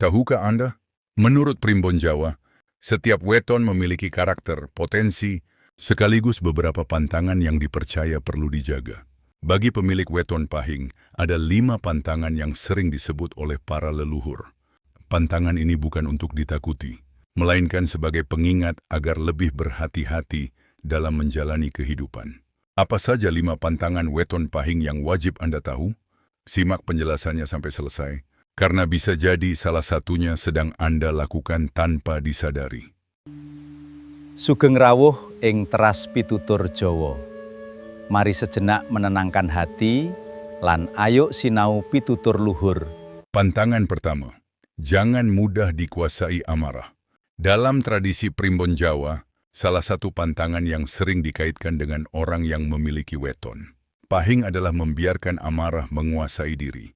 Tahukah Anda? Menurut Primbon Jawa, setiap weton memiliki karakter, potensi, sekaligus beberapa pantangan yang dipercaya perlu dijaga. Bagi pemilik weton pahing, ada 5 pantangan yang sering disebut oleh para leluhur. Pantangan ini bukan untuk ditakuti, melainkan sebagai pengingat agar lebih berhati-hati dalam menjalani kehidupan. Apa saja 5 pantangan weton pahing yang wajib Anda tahu? Simak penjelasannya sampai selesai, karena bisa jadi salah satunya sedang Anda lakukan tanpa disadari. Sugeng rawuh ing teras pitutur Jawa. Mari sejenak menenangkan hati, lan ayo sinau pitutur luhur. Pantangan pertama, jangan mudah dikuasai amarah. Dalam tradisi Primbon Jawa, salah satu pantangan yang sering dikaitkan dengan orang yang memiliki weton pahing adalah membiarkan amarah menguasai diri.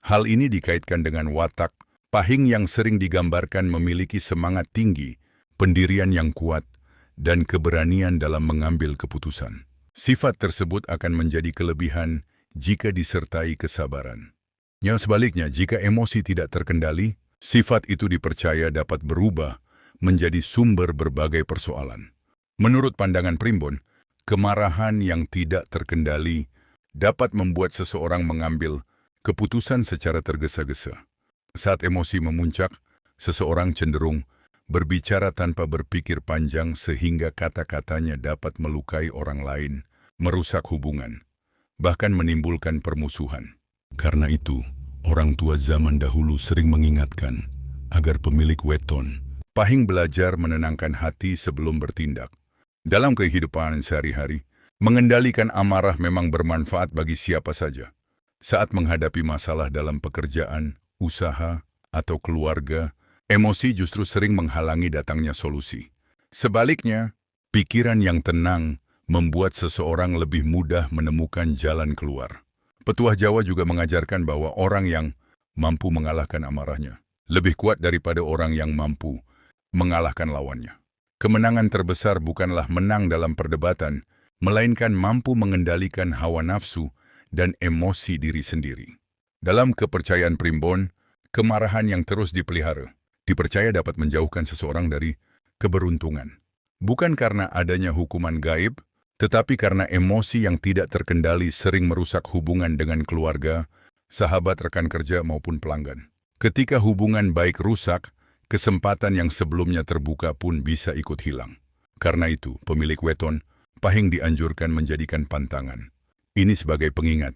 Hal ini dikaitkan dengan watak pahing yang sering digambarkan memiliki semangat tinggi, pendirian yang kuat, dan keberanian dalam mengambil keputusan. Sifat tersebut akan menjadi kelebihan jika disertai kesabaran. Yang sebaliknya, jika emosi tidak terkendali, sifat itu dipercaya dapat berubah menjadi sumber berbagai persoalan. Menurut pandangan Primbon, kemarahan yang tidak terkendali dapat membuat seseorang mengambil keputusan secara tergesa-gesa. Saat emosi memuncak, seseorang cenderung berbicara tanpa berpikir panjang sehingga kata-katanya dapat melukai orang lain, merusak hubungan, bahkan menimbulkan permusuhan. Karena itu, orang tua zaman dahulu sering mengingatkan agar pemilik weton pahing belajar menenangkan hati sebelum bertindak. Dalam kehidupan sehari-hari, mengendalikan amarah memang bermanfaat bagi siapa saja. Saat menghadapi masalah dalam pekerjaan, usaha, atau keluarga, emosi justru sering menghalangi datangnya solusi. Sebaliknya, pikiran yang tenang membuat seseorang lebih mudah menemukan jalan keluar. Petuah Jawa juga mengajarkan bahwa orang yang mampu mengalahkan amarahnya lebih kuat daripada orang yang mampu mengalahkan lawannya. Kemenangan terbesar bukanlah menang dalam perdebatan, melainkan mampu mengendalikan hawa nafsu dan emosi diri sendiri. Dalam kepercayaan Primbon, kemarahan yang terus dipelihara dipercaya dapat menjauhkan seseorang dari keberuntungan. Bukan karena adanya hukuman gaib, tetapi karena emosi yang tidak terkendali sering merusak hubungan dengan keluarga, sahabat, rekan kerja, maupun pelanggan. Ketika hubungan baik rusak, kesempatan yang sebelumnya terbuka pun bisa ikut hilang. Karena itu, pemilik weton pahing dianjurkan menjadikan pantangan ini sebagai pengingat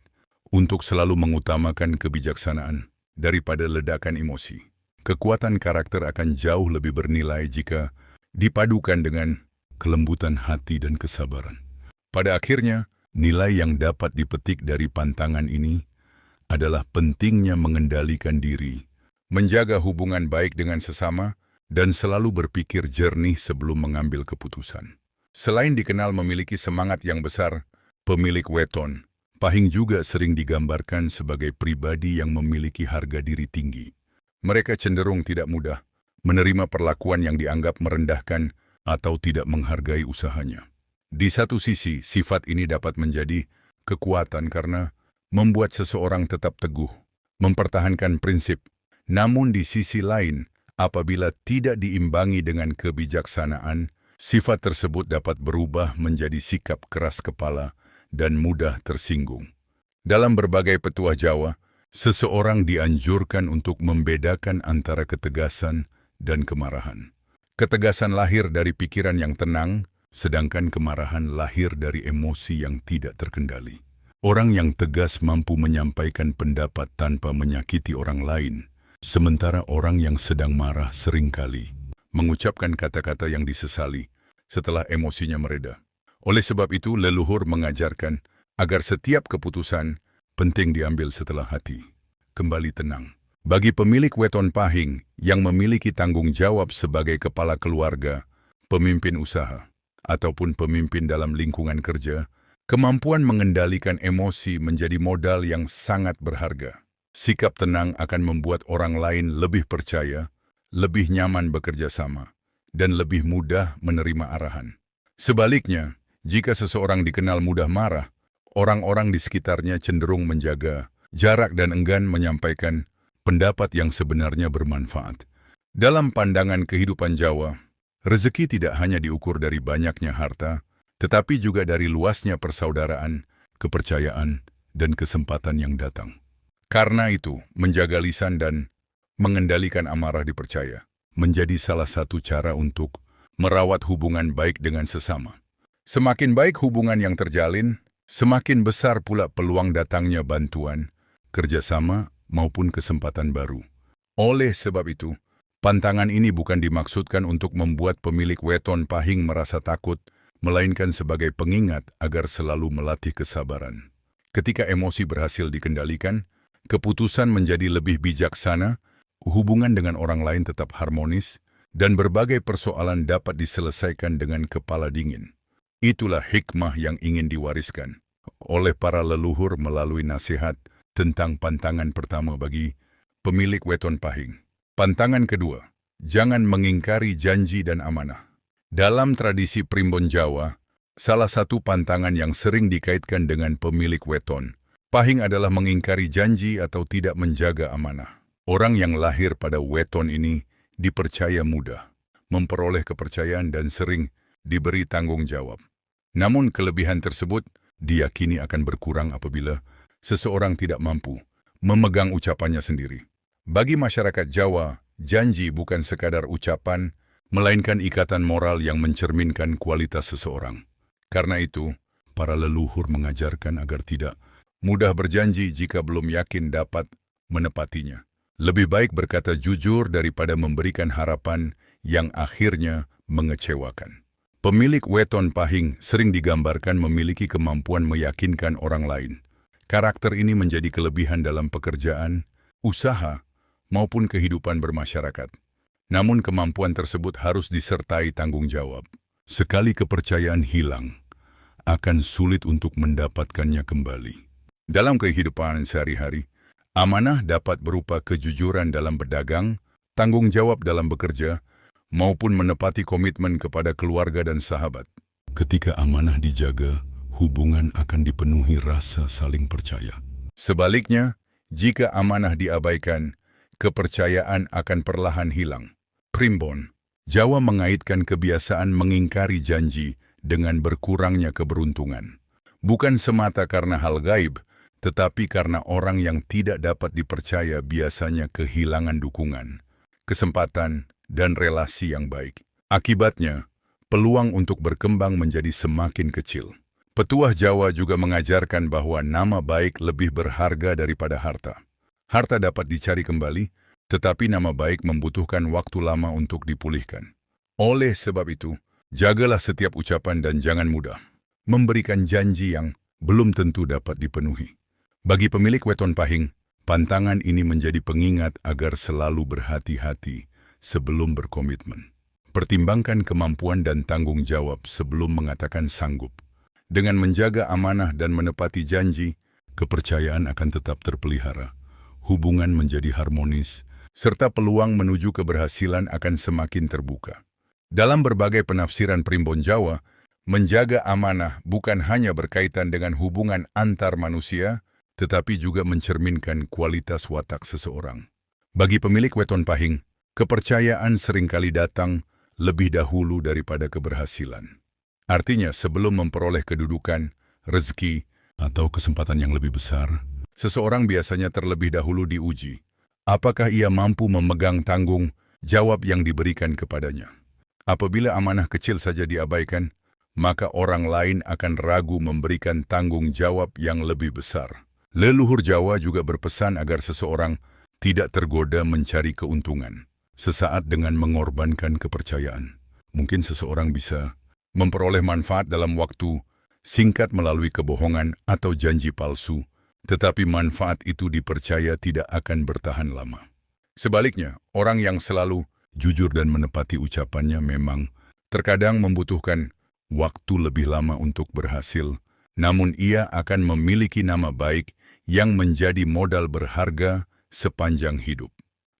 untuk selalu mengutamakan kebijaksanaan daripada ledakan emosi. Kekuatan karakter akan jauh lebih bernilai jika dipadukan dengan kelembutan hati dan kesabaran. Pada akhirnya, nilai yang dapat dipetik dari pantangan ini adalah pentingnya mengendalikan diri, menjaga hubungan baik dengan sesama, dan selalu berpikir jernih sebelum mengambil keputusan. Selain dikenal memiliki semangat yang besar, pemilik weton pahing juga sering digambarkan sebagai pribadi yang memiliki harga diri tinggi. Mereka cenderung tidak mudah menerima perlakuan yang dianggap merendahkan atau tidak menghargai usahanya. Di satu sisi, sifat ini dapat menjadi kekuatan karena membuat seseorang tetap teguh, mempertahankan prinsip. Namun di sisi lain, apabila tidak diimbangi dengan kebijaksanaan, sifat tersebut dapat berubah menjadi sikap keras kepala dan mudah tersinggung. Dalam berbagai petuah Jawa, seseorang dianjurkan untuk membedakan antara ketegasan dan kemarahan. Ketegasan lahir dari pikiran yang tenang, sedangkan kemarahan lahir dari emosi yang tidak terkendali. Orang yang tegas mampu menyampaikan pendapat tanpa menyakiti orang lain, sementara orang yang sedang marah seringkali mengucapkan kata-kata yang disesali setelah emosinya mereda. Oleh sebab itu, leluhur mengajarkan agar setiap keputusan penting diambil setelah hati kembali tenang. Bagi pemilik weton pahing yang memiliki tanggung jawab sebagai kepala keluarga, pemimpin usaha, ataupun pemimpin dalam lingkungan kerja, kemampuan mengendalikan emosi menjadi modal yang sangat berharga. Sikap tenang akan membuat orang lain lebih percaya, lebih nyaman bekerja sama, dan lebih mudah menerima arahan. Sebaliknya, jika seseorang dikenal mudah marah, orang-orang di sekitarnya cenderung menjaga jarak dan enggan menyampaikan pendapat yang sebenarnya bermanfaat. Dalam pandangan kehidupan Jawa, rezeki tidak hanya diukur dari banyaknya harta, tetapi juga dari luasnya persaudaraan, kepercayaan, dan kesempatan yang datang. Karena itu, menjaga lisan dan mengendalikan amarah dipercaya menjadi salah satu cara untuk merawat hubungan baik dengan sesama. Semakin baik hubungan yang terjalin, semakin besar pula peluang datangnya bantuan, kerjasama, maupun kesempatan baru. Oleh sebab itu, pantangan ini bukan dimaksudkan untuk membuat pemilik weton pahing merasa takut, melainkan sebagai pengingat agar selalu melatih kesabaran. Ketika emosi berhasil dikendalikan, keputusan menjadi lebih bijaksana, hubungan dengan orang lain tetap harmonis, dan berbagai persoalan dapat diselesaikan dengan kepala dingin. Itulah hikmah yang ingin diwariskan oleh para leluhur melalui nasihat tentang pantangan pertama bagi pemilik weton pahing. Pantangan kedua, jangan mengingkari janji dan amanah. Dalam tradisi Primbon Jawa, salah satu pantangan yang sering dikaitkan dengan pemilik weton pahing adalah mengingkari janji atau tidak menjaga amanah. Orang yang lahir pada weton ini dipercaya mudah, memperoleh kepercayaan dan sering diberi tanggung jawab. Namun kelebihan tersebut diyakini akan berkurang apabila seseorang tidak mampu memegang ucapannya sendiri. Bagi masyarakat Jawa, janji bukan sekadar ucapan, melainkan ikatan moral yang mencerminkan kualitas seseorang. Karena itu, para leluhur mengajarkan agar tidak mudah berjanji jika belum yakin dapat menepatinya. Lebih baik berkata jujur daripada memberikan harapan yang akhirnya mengecewakan. Pemilik weton pahing sering digambarkan memiliki kemampuan meyakinkan orang lain. Karakter ini menjadi kelebihan dalam pekerjaan, usaha, maupun kehidupan bermasyarakat. Namun kemampuan tersebut harus disertai tanggung jawab. Sekali kepercayaan hilang, akan sulit untuk mendapatkannya kembali. Dalam kehidupan sehari-hari, amanah dapat berupa kejujuran dalam berdagang, tanggung jawab dalam bekerja, maupun menepati komitmen kepada keluarga dan sahabat. Ketika amanah dijaga, hubungan akan dipenuhi rasa saling percaya. Sebaliknya, jika amanah diabaikan, kepercayaan akan perlahan hilang. Primbon, Jawa mengaitkan kebiasaan mengingkari janji dengan berkurangnya keberuntungan. Bukan semata karena hal gaib, tetapi karena orang yang tidak dapat dipercaya biasanya kehilangan dukungan, kesempatan, dan relasi yang baik. Akibatnya, peluang untuk berkembang menjadi semakin kecil. Petuah Jawa juga mengajarkan bahwa nama baik lebih berharga daripada harta. Harta dapat dicari kembali, tetapi nama baik membutuhkan waktu lama untuk dipulihkan. Oleh sebab itu, jagalah setiap ucapan dan jangan mudah memberikan janji yang belum tentu dapat dipenuhi. Bagi pemilik weton pahing, pantangan ini menjadi pengingat agar selalu berhati-hati sebelum berkomitmen. Pertimbangkan kemampuan dan tanggung jawab sebelum mengatakan sanggup. Dengan menjaga amanah dan menepati janji, kepercayaan akan tetap terpelihara, hubungan menjadi harmonis, serta peluang menuju keberhasilan akan semakin terbuka. Dalam berbagai penafsiran Primbon Jawa, menjaga amanah bukan hanya berkaitan dengan hubungan antar manusia, tetapi juga mencerminkan kualitas watak seseorang. Bagi pemilik weton pahing, kepercayaan seringkali datang lebih dahulu daripada keberhasilan. Artinya, sebelum memperoleh kedudukan, rezeki, atau kesempatan yang lebih besar, seseorang biasanya terlebih dahulu diuji. Apakah ia mampu memegang tanggung jawab yang diberikan kepadanya? Apabila amanah kecil saja diabaikan, maka orang lain akan ragu memberikan tanggung jawab yang lebih besar. Leluhur Jawa juga berpesan agar seseorang tidak tergoda mencari keuntungan sesaat dengan mengorbankan kepercayaan. Mungkin seseorang bisa memperoleh manfaat dalam waktu singkat melalui kebohongan atau janji palsu, tetapi manfaat itu dipercaya tidak akan bertahan lama. Sebaliknya, orang yang selalu jujur dan menepati ucapannya memang terkadang membutuhkan waktu lebih lama untuk berhasil, namun ia akan memiliki nama baik yang menjadi modal berharga sepanjang hidup.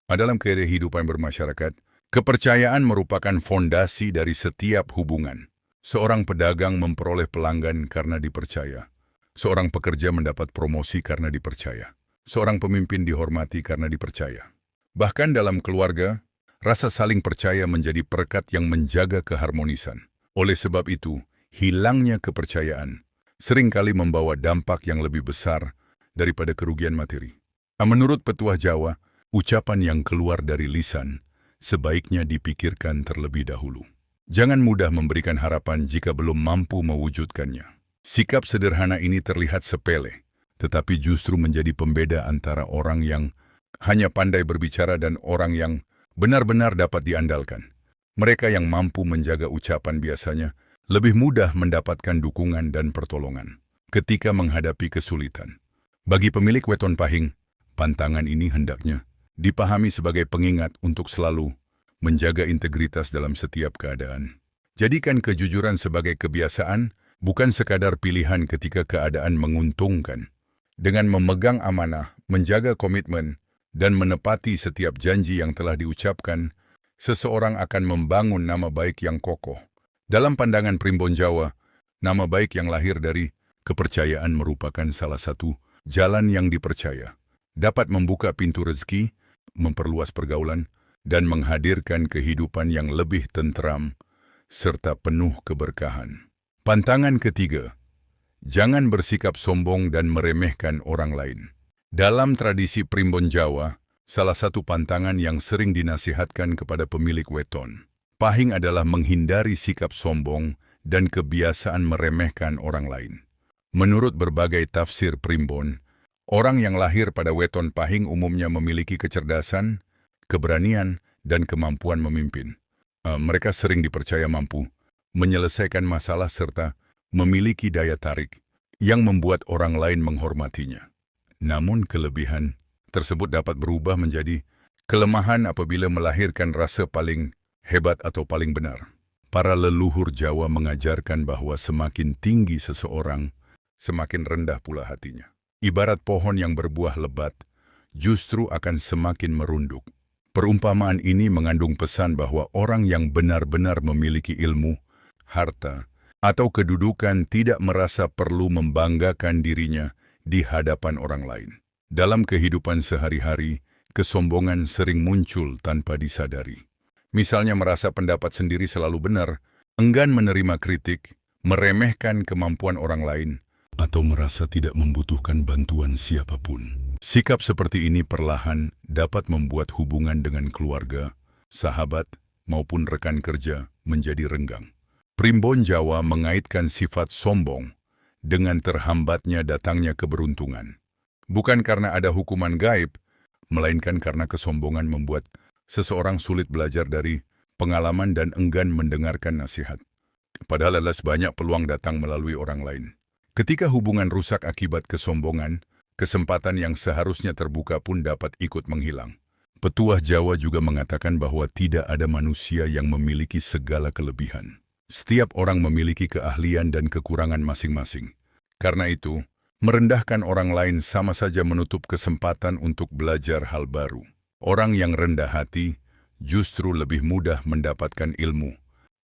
Dalam kehidupan bermasyarakat, kepercayaan merupakan fondasi dari setiap hubungan. Seorang pedagang memperoleh pelanggan karena dipercaya. Seorang pekerja mendapat promosi karena dipercaya. seorang pemimpin dihormati karena dipercaya. Bahkan dalam keluarga, rasa saling percaya menjadi perekat yang menjaga keharmonisan. Oleh sebab itu, hilangnya kepercayaan seringkali membawa dampak yang lebih besar daripada kerugian materi. Menurut petuah Jawa, ucapan yang keluar dari lisan sebaiknya dipikirkan terlebih dahulu. Jangan mudah memberikan harapan jika belum mampu mewujudkannya. Sikap sederhana ini terlihat sepele, tetapi justru menjadi pembeda antara orang yang hanya pandai berbicara dan orang yang benar-benar dapat diandalkan. Mereka yang mampu menjaga ucapan biasanya lebih mudah mendapatkan dukungan dan pertolongan ketika menghadapi kesulitan. Bagi pemilik weton pahing, pantangan ini hendaknya dipahami sebagai pengingat untuk selalu menjaga integritas dalam setiap keadaan. Jadikan kejujuran sebagai kebiasaan, bukan sekadar pilihan ketika keadaan menguntungkan. Dengan memegang amanah, menjaga komitmen, dan menepati setiap janji yang telah diucapkan, seseorang akan membangun nama baik yang kokoh. Dalam pandangan Primbon Jawa, nama baik yang lahir dari kepercayaan merupakan salah satu jalan yang dipercaya, dapat membuka pintu rezeki, memperluas pergaulan, dan menghadirkan kehidupan yang lebih tentram serta penuh keberkahan. Pantangan ketiga, jangan bersikap sombong dan meremehkan orang lain. Dalam tradisi Primbon Jawa, salah satu pantangan yang sering dinasihatkan kepada pemilik weton pahing adalah menghindari sikap sombong dan kebiasaan meremehkan orang lain. Menurut berbagai tafsir Primbon, orang yang lahir pada weton pahing umumnya memiliki kecerdasan, keberanian, dan kemampuan memimpin. Mereka sering dipercaya mampu menyelesaikan masalah serta memiliki daya tarik yang membuat orang lain menghormatinya. Namun kelebihan tersebut dapat berubah menjadi kelemahan apabila melahirkan rasa paling hebat atau paling benar. Para leluhur Jawa mengajarkan bahwa semakin tinggi seseorang, semakin rendah pula hatinya. Ibarat pohon yang berbuah lebat, justru akan semakin merunduk. Perumpamaan ini mengandung pesan bahwa orang yang benar-benar memiliki ilmu, harta, atau kedudukan tidak merasa perlu membanggakan dirinya di hadapan orang lain. Dalam kehidupan sehari-hari, kesombongan sering muncul tanpa disadari. Misalnya merasa pendapat sendiri selalu benar, enggan menerima kritik, meremehkan kemampuan orang lain, atau merasa tidak membutuhkan bantuan siapapun. Sikap seperti ini perlahan dapat membuat hubungan dengan keluarga, sahabat, maupun rekan kerja menjadi renggang. Primbon Jawa mengaitkan sifat sombong dengan terhambatnya datangnya keberuntungan. Bukan karena ada hukuman gaib, melainkan karena kesombongan membuat seseorang sulit belajar dari pengalaman dan enggan mendengarkan nasihat. Padahal banyak peluang datang melalui orang lain. Ketika hubungan rusak akibat kesombongan, kesempatan yang seharusnya terbuka pun dapat ikut menghilang. Petuah Jawa juga mengatakan bahwa tidak ada manusia yang memiliki segala kelebihan. Setiap orang memiliki keahlian dan kekurangan masing-masing. Karena itu, merendahkan orang lain sama saja menutup kesempatan untuk belajar hal baru. Orang yang rendah hati justru lebih mudah mendapatkan ilmu,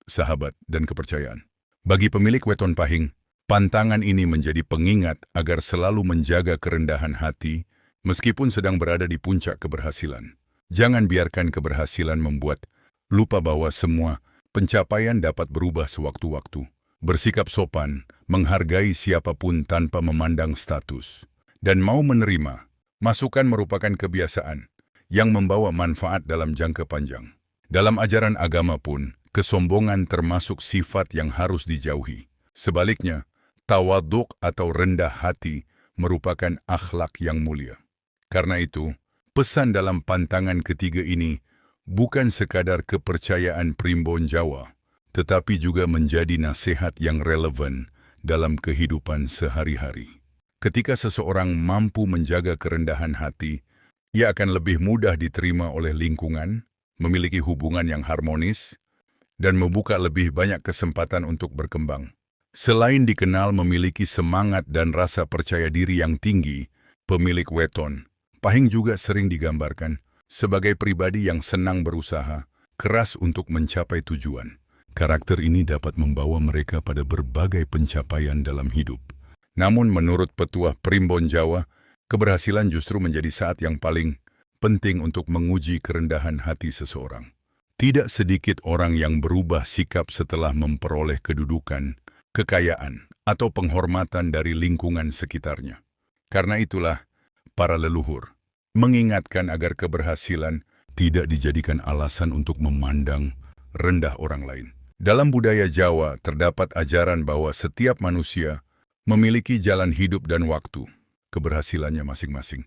sahabat, dan kepercayaan. Bagi pemilik weton pahing, pantangan ini menjadi pengingat agar selalu menjaga kerendahan hati meskipun sedang berada di puncak keberhasilan. Jangan biarkan keberhasilan membuat lupa bahwa semua pencapaian dapat berubah sewaktu-waktu. Bersikap sopan, menghargai siapapun tanpa memandang status, dan mau menerima masukan merupakan kebiasaan yang membawa manfaat dalam jangka panjang. Dalam ajaran agama pun, kesombongan termasuk sifat yang harus dijauhi. Sebaliknya, tawaduk atau rendah hati merupakan akhlak yang mulia. Karena itu, pesan dalam pantangan ketiga ini bukan sekadar kepercayaan Primbon Jawa, tetapi juga menjadi nasihat yang relevan dalam kehidupan sehari-hari. Ketika seseorang mampu menjaga kerendahan hati, ia akan lebih mudah diterima oleh lingkungan, memiliki hubungan yang harmonis, dan membuka lebih banyak kesempatan untuk berkembang. Selain dikenal memiliki semangat dan rasa percaya diri yang tinggi, pemilik weton pahing juga sering digambarkan sebagai pribadi yang senang berusaha, keras untuk mencapai tujuan. Karakter ini dapat membawa mereka pada berbagai pencapaian dalam hidup. Namun menurut petuah Primbon Jawa, Keberhasilan justru menjadi saat yang paling penting untuk menguji kerendahan hati seseorang. Tidak sedikit orang yang berubah sikap setelah memperoleh kedudukan, kekayaan, atau penghormatan dari lingkungan sekitarnya. Karena itulah, para leluhur mengingatkan agar keberhasilan tidak dijadikan alasan untuk memandang rendah orang lain. Dalam budaya Jawa terdapat ajaran bahwa setiap manusia memiliki jalan hidup dan waktu keberhasilannya masing-masing.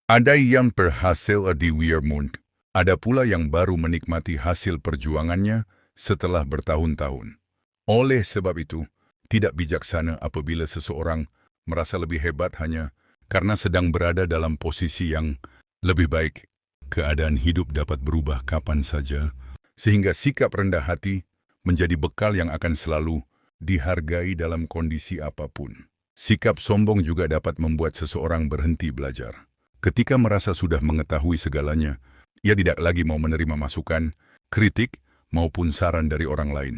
Ada yang berhasil di Wiermund, ada pula yang baru menikmati hasil perjuangannya setelah bertahun-tahun. Oleh sebab itu, tidak bijaksana apabila seseorang merasa lebih hebat hanya karena sedang berada dalam posisi yang lebih baik. Keadaan hidup dapat berubah kapan saja, sehingga sikap rendah hati menjadi bekal yang akan selalu dihargai dalam kondisi apapun. Sikap sombong juga dapat membuat seseorang berhenti belajar. Ketika merasa sudah mengetahui segalanya, ia tidak lagi mau menerima masukan, kritik, maupun saran dari orang lain.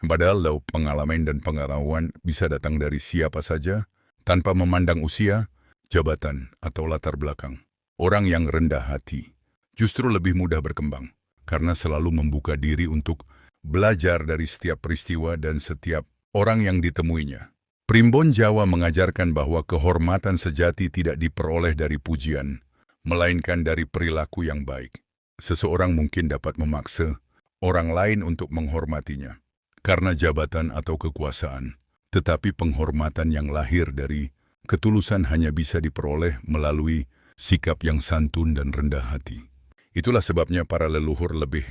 Padahal pengalaman dan pengetahuan bisa datang dari siapa saja, tanpa memandang usia, jabatan, atau latar belakang. Orang yang rendah hati justru lebih mudah berkembang, karena selalu membuka diri untuk belajar dari setiap peristiwa dan setiap orang yang ditemuinya. Primbon Jawa mengajarkan bahwa kehormatan sejati tidak diperoleh dari pujian, melainkan dari perilaku yang baik. Seseorang mungkin dapat memaksa orang lain untuk menghormatinya karena jabatan atau kekuasaan, tetapi penghormatan yang lahir dari ketulusan hanya bisa diperoleh melalui sikap yang santun dan rendah hati. Itulah sebabnya para leluhur lebih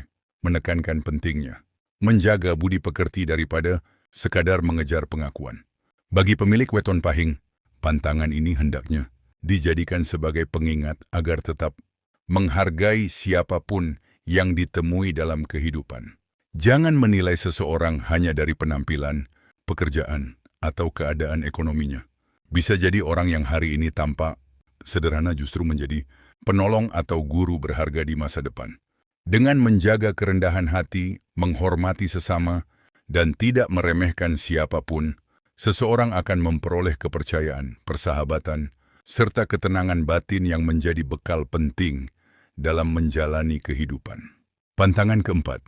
menekankan pentingnya menjaga budi pekerti daripada sekadar mengejar pengakuan. Bagi pemilik weton pahing, pantangan ini hendaknya dijadikan sebagai pengingat agar tetap menghargai siapapun yang ditemui dalam kehidupan. Jangan menilai seseorang hanya dari penampilan, pekerjaan, atau keadaan ekonominya. Bisa jadi orang yang hari ini tampak sederhana justru menjadi penolong atau guru berharga di masa depan. Dengan menjaga kerendahan hati, menghormati sesama, dan tidak meremehkan siapapun, seseorang akan memperoleh kepercayaan, persahabatan, serta ketenangan batin yang menjadi bekal penting dalam menjalani kehidupan. Pantangan keempat,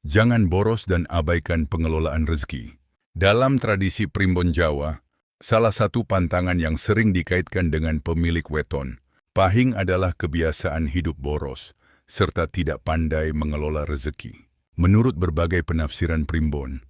jangan boros dan abaikan pengelolaan rezeki. Dalam tradisi Primbon Jawa, salah satu pantangan yang sering dikaitkan dengan pemilik weton pahing adalah kebiasaan hidup boros, serta tidak pandai mengelola rezeki. Menurut berbagai penafsiran Primbon,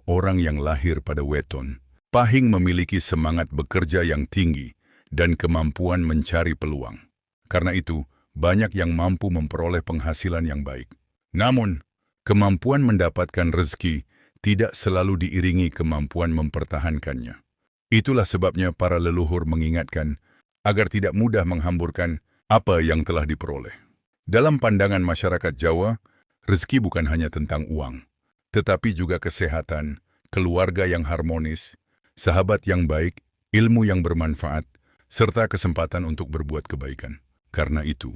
orang yang lahir pada weton pahing memiliki semangat bekerja yang tinggi dan kemampuan mencari peluang. Karena itu, banyak yang mampu memperoleh penghasilan yang baik. Namun, kemampuan mendapatkan rezeki tidak selalu diiringi kemampuan mempertahankannya. Itulah sebabnya para leluhur mengingatkan agar tidak mudah menghamburkan apa yang telah diperoleh. Dalam pandangan masyarakat Jawa, rezeki bukan hanya tentang uang, tetapi juga kesehatan, keluarga yang harmonis, sahabat yang baik, ilmu yang bermanfaat, serta kesempatan untuk berbuat kebaikan. Karena itu,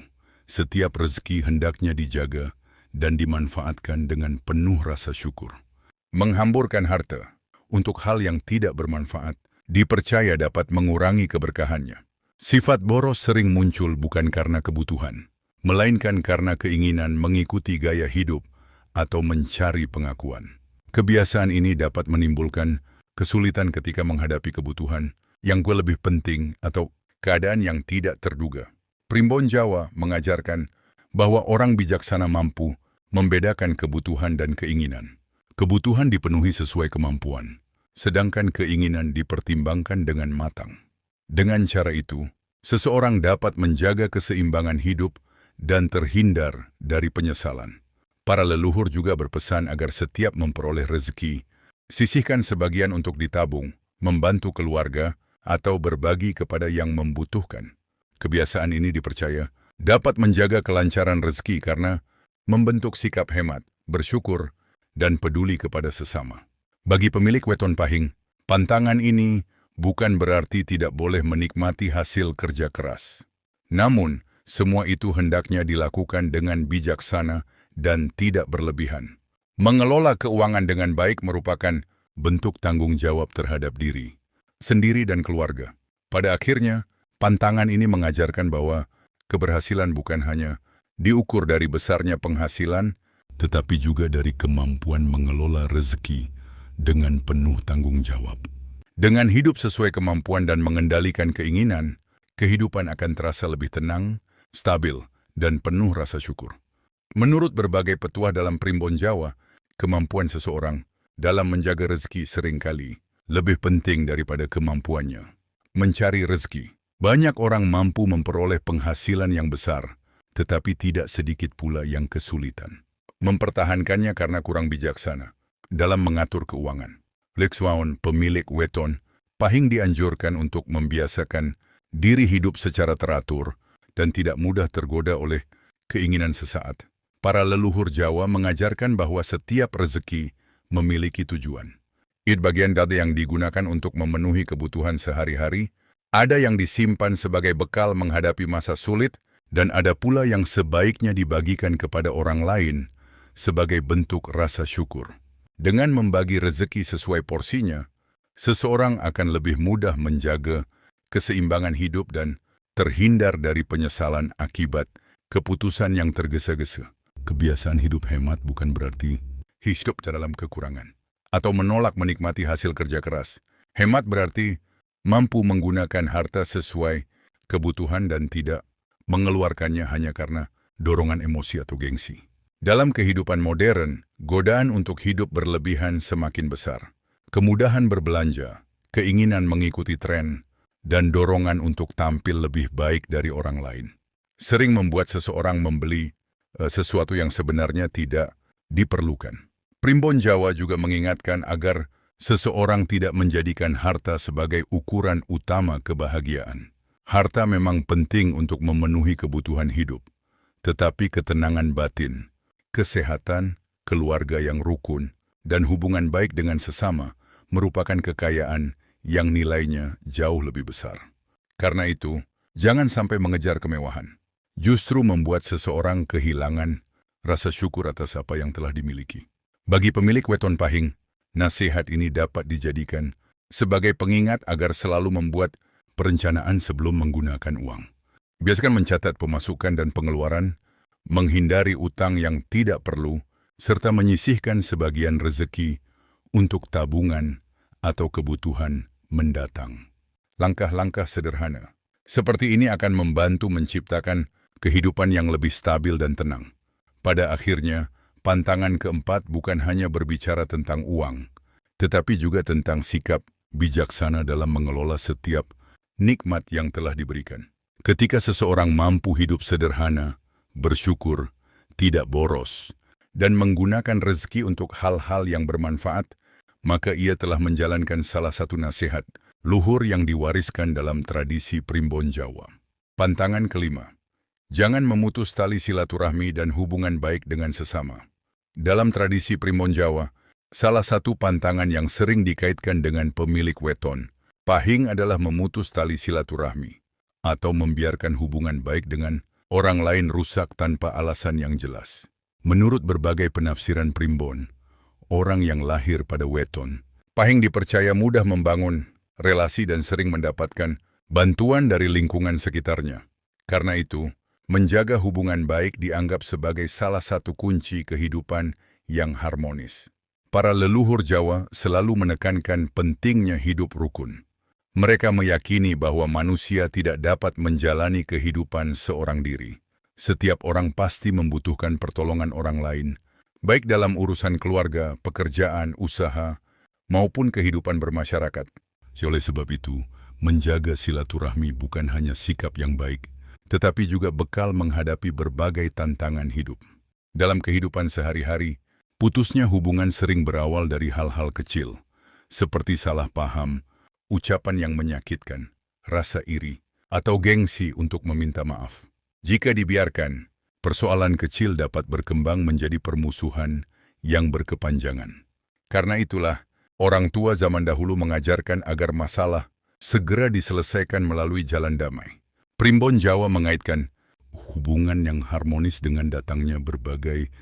setiap rezeki hendaknya dijaga dan dimanfaatkan dengan penuh rasa syukur. Menghamburkan harta untuk hal yang tidak bermanfaat dipercaya dapat mengurangi keberkahannya. Sifat boros sering muncul bukan karena kebutuhan, melainkan karena keinginan mengikuti gaya hidup atau mencari pengakuan. Kebiasaan ini dapat menimbulkan kesulitan ketika menghadapi kebutuhan yang lebih penting atau keadaan yang tidak terduga. Primbon Jawa mengajarkan bahwa orang bijaksana mampu membedakan kebutuhan dan keinginan. Kebutuhan dipenuhi sesuai kemampuan, sedangkan keinginan dipertimbangkan dengan matang. Dengan cara itu, seseorang dapat menjaga keseimbangan hidup dan terhindar dari penyesalan. Para leluhur juga berpesan agar setiap memperoleh rezeki, sisihkan sebagian untuk ditabung, membantu keluarga, atau berbagi kepada yang membutuhkan. Kebiasaan ini dipercaya dapat menjaga kelancaran rezeki karena membentuk sikap hemat, bersyukur, dan peduli kepada sesama. Bagi pemilik weton pahing, pantangan ini bukan berarti tidak boleh menikmati hasil kerja keras. Namun, semua itu hendaknya dilakukan dengan bijaksana dan tidak berlebihan. Mengelola keuangan dengan baik merupakan bentuk tanggung jawab terhadap diri sendiri dan keluarga. Pada akhirnya, Pantangan ini mengajarkan bahwa keberhasilan bukan hanya diukur dari besarnya penghasilan, tetapi juga dari kemampuan mengelola rezeki dengan penuh tanggung jawab. Dengan hidup sesuai kemampuan dan mengendalikan keinginan, kehidupan akan terasa lebih tenang, stabil, dan penuh rasa syukur. Menurut berbagai petuah dalam Primbon Jawa, kemampuan seseorang dalam menjaga rezeki seringkali lebih penting daripada kemampuannya mencari rezeki. Banyak orang mampu memperoleh penghasilan yang besar, tetapi tidak sedikit pula yang kesulitan mempertahankannya karena kurang bijaksana dalam mengatur keuangan. Lexwaon, pemilik weton, Pahing dianjurkan untuk membiasakan diri hidup secara teratur dan tidak mudah tergoda oleh keinginan sesaat. Para leluhur Jawa mengajarkan bahwa setiap rezeki memiliki tujuan. Bagian data yang digunakan untuk memenuhi kebutuhan sehari-hari, ada yang disimpan sebagai bekal menghadapi masa sulit, dan ada pula yang sebaiknya dibagikan kepada orang lain sebagai bentuk rasa syukur. Dengan membagi rezeki sesuai porsinya, seseorang akan lebih mudah menjaga keseimbangan hidup dan terhindar dari penyesalan akibat keputusan yang tergesa-gesa. Kebiasaan hidup hemat bukan berarti hidup dalam kekurangan atau menolak menikmati hasil kerja keras. Hemat berarti mampu menggunakan harta sesuai kebutuhan dan tidak mengeluarkannya hanya karena dorongan emosi atau gengsi. Dalam kehidupan modern, godaan untuk hidup berlebihan semakin besar. Kemudahan berbelanja, keinginan mengikuti tren, dan dorongan untuk tampil lebih baik dari orang lain sering membuat seseorang membeli sesuatu yang sebenarnya tidak diperlukan. Primbon Jawa juga mengingatkan agar seseorang tidak menjadikan harta sebagai ukuran utama kebahagiaan. Harta memang penting untuk memenuhi kebutuhan hidup, tetapi ketenangan batin, kesehatan, keluarga yang rukun, dan hubungan baik dengan sesama merupakan kekayaan yang nilainya jauh lebih besar. Karena itu, jangan sampai mengejar kemewahan. Justru membuat seseorang kehilangan rasa syukur atas apa yang telah dimiliki. Bagi pemilik weton Pahing, nasihat ini dapat dijadikan sebagai pengingat agar selalu membuat perencanaan sebelum menggunakan uang. Biasakan mencatat pemasukan dan pengeluaran, menghindari utang yang tidak perlu, serta menyisihkan sebagian rezeki untuk tabungan atau kebutuhan mendatang. Langkah-langkah sederhana seperti ini akan membantu menciptakan kehidupan yang lebih stabil dan tenang. Pada akhirnya, pantangan keempat bukan hanya berbicara tentang uang, tetapi juga tentang sikap bijaksana dalam mengelola setiap nikmat yang telah diberikan. Ketika seseorang mampu hidup sederhana, bersyukur, tidak boros, dan menggunakan rezeki untuk hal-hal yang bermanfaat, maka ia telah menjalankan salah satu nasihat luhur yang diwariskan dalam tradisi Primbon Jawa. Pantangan kelima, jangan memutus tali silaturahmi dan hubungan baik dengan sesama. Dalam tradisi Primbon Jawa, salah satu pantangan yang sering dikaitkan dengan pemilik weton Pahing adalah memutus tali silaturahmi atau membiarkan hubungan baik dengan orang lain rusak tanpa alasan yang jelas. Menurut berbagai penafsiran Primbon, orang yang lahir pada weton Pahing dipercaya mudah membangun relasi dan sering mendapatkan bantuan dari lingkungan sekitarnya. Karena itu, menjaga hubungan baik dianggap sebagai salah satu kunci kehidupan yang harmonis. Para leluhur Jawa selalu menekankan pentingnya hidup rukun. Mereka meyakini bahwa manusia tidak dapat menjalani kehidupan seorang diri. Setiap orang pasti membutuhkan pertolongan orang lain, baik dalam urusan keluarga, pekerjaan, usaha, maupun kehidupan bermasyarakat. Oleh sebab itu, menjaga silaturahmi bukan hanya sikap yang baik, tetapi juga bekal menghadapi berbagai tantangan hidup. Dalam kehidupan sehari-hari, putusnya hubungan sering berawal dari hal-hal kecil, seperti salah paham, ucapan yang menyakitkan, rasa iri, atau gengsi untuk meminta maaf. Jika dibiarkan, persoalan kecil dapat berkembang menjadi permusuhan yang berkepanjangan. Karena itulah, orang tua zaman dahulu mengajarkan agar masalah segera diselesaikan melalui jalan damai. Primbon Jawa mengaitkan hubungan yang harmonis dengan datangnya berbagai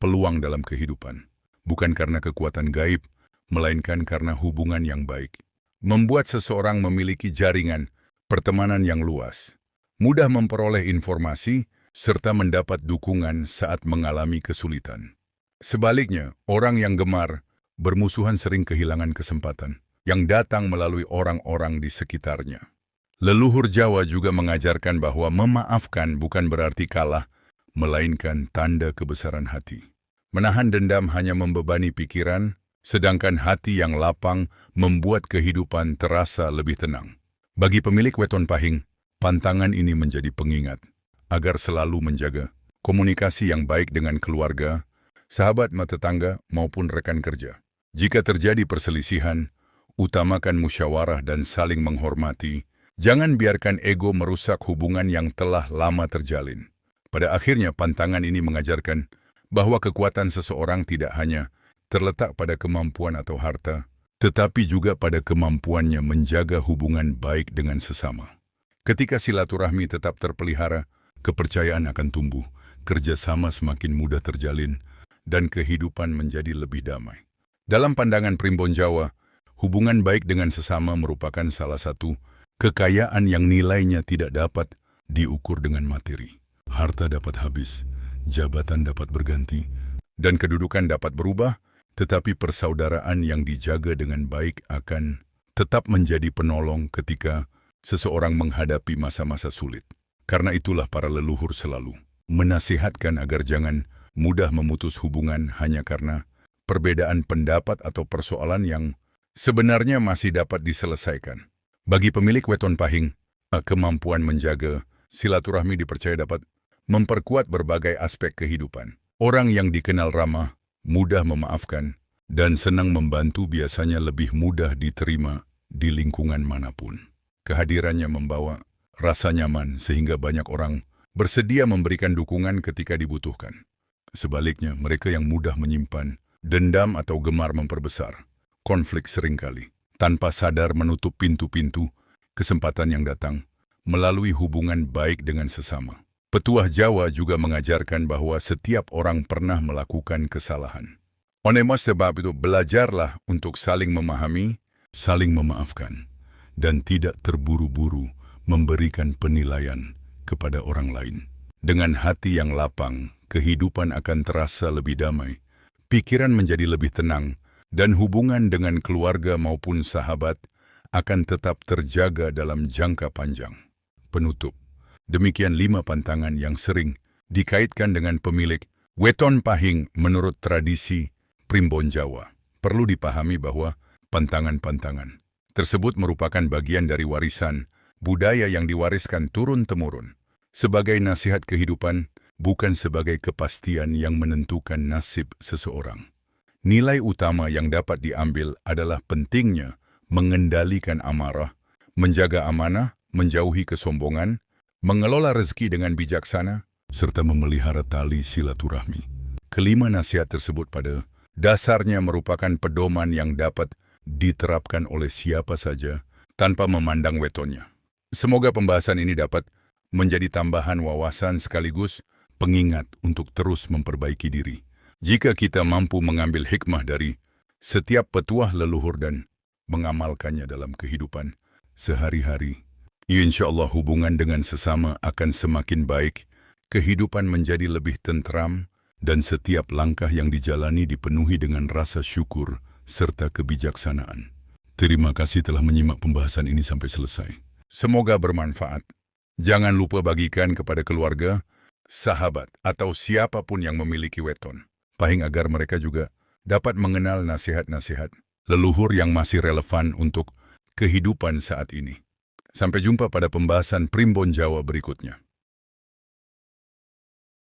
peluang dalam kehidupan, bukan karena kekuatan gaib, melainkan karena hubungan yang baik. Membuat seseorang memiliki jaringan pertemanan yang luas, mudah memperoleh informasi, serta mendapat dukungan saat mengalami kesulitan. Sebaliknya, orang yang gemar, bermusuhan sering kehilangan kesempatan yang datang melalui orang-orang di sekitarnya. Leluhur Jawa juga mengajarkan bahwa memaafkan bukan berarti kalah, melainkan tanda kebesaran hati. Menahan dendam hanya membebani pikiran, sedangkan hati yang lapang membuat kehidupan terasa lebih tenang. Bagi pemilik weton pahing, pantangan ini menjadi pengingat agar selalu menjaga komunikasi yang baik dengan keluarga, sahabat tetangga maupun rekan kerja. Jika terjadi perselisihan, utamakan musyawarah dan saling menghormati. Jangan biarkan ego merusak hubungan yang telah lama terjalin. Pada akhirnya, pantangan ini mengajarkan bahwa kekuatan seseorang tidak hanya terletak pada kemampuan atau harta, tetapi juga pada kemampuannya menjaga hubungan baik dengan sesama. Ketika silaturahmi tetap terpelihara, kepercayaan akan tumbuh, kerjasama semakin mudah terjalin, dan kehidupan menjadi lebih damai. Dalam pandangan Primbon Jawa, hubungan baik dengan sesama merupakan salah satu kekayaan yang nilainya tidak dapat diukur dengan materi. Harta dapat habis, jabatan dapat berganti, dan kedudukan dapat berubah, tetapi persaudaraan yang dijaga dengan baik akan tetap menjadi penolong ketika seseorang menghadapi masa-masa sulit. Karena itulah para leluhur selalu menasihatkan agar jangan mudah memutus hubungan hanya karena perbedaan pendapat atau persoalan yang sebenarnya masih dapat diselesaikan. Bagi pemilik weton pahing, kemampuan menjaga silaturahmi dipercaya dapat memperkuat berbagai aspek kehidupan. Orang yang dikenal ramah, mudah memaafkan, dan senang membantu biasanya lebih mudah diterima di lingkungan manapun. Kehadirannya membawa rasa nyaman sehingga banyak orang bersedia memberikan dukungan ketika dibutuhkan. Sebaliknya, mereka yang mudah menyimpan dendam atau gemar memperbesar konflik seringkali tanpa sadar menutup pintu-pintu kesempatan yang datang melalui hubungan baik dengan sesama. Petuah Jawa juga mengajarkan bahwa setiap orang pernah melakukan kesalahan. Oleh sebab itu, belajarlah untuk saling memahami, saling memaafkan, dan tidak terburu-buru memberikan penilaian kepada orang lain. Dengan hati yang lapang, kehidupan akan terasa lebih damai, pikiran menjadi lebih tenang, dan hubungan dengan keluarga maupun sahabat akan tetap terjaga dalam jangka panjang. Penutup. Demikian 5 pantangan yang sering dikaitkan dengan pemilik weton pahing menurut tradisi Primbon Jawa. Perlu dipahami bahwa pantangan-pantangan tersebut merupakan bagian dari warisan budaya yang diwariskan turun-temurun sebagai nasihat kehidupan, bukan sebagai kepastian yang menentukan nasib seseorang. Nilai utama yang dapat diambil adalah pentingnya mengendalikan amarah, menjaga amanah, menjauhi kesombongan, mengelola rezeki dengan bijaksana, serta memelihara tali silaturahmi. Kelima nasihat tersebut pada dasarnya merupakan pedoman yang dapat diterapkan oleh siapa saja tanpa memandang wetonnya. Semoga pembahasan ini dapat menjadi tambahan wawasan sekaligus pengingat untuk terus memperbaiki diri. Jika kita mampu mengambil hikmah dari setiap petuah leluhur dan mengamalkannya dalam kehidupan sehari-hari, insya Allah hubungan dengan sesama akan semakin baik, kehidupan menjadi lebih tentram, dan setiap langkah yang dijalani dipenuhi dengan rasa syukur serta kebijaksanaan. Terima kasih telah menyimak pembahasan ini sampai selesai. Semoga bermanfaat. Jangan lupa bagikan kepada keluarga, sahabat, atau siapapun yang memiliki weton pahing agar mereka juga dapat mengenal nasihat-nasihat leluhur yang masih relevan untuk kehidupan saat ini. Sampai jumpa pada pembahasan Primbon Jawa berikutnya.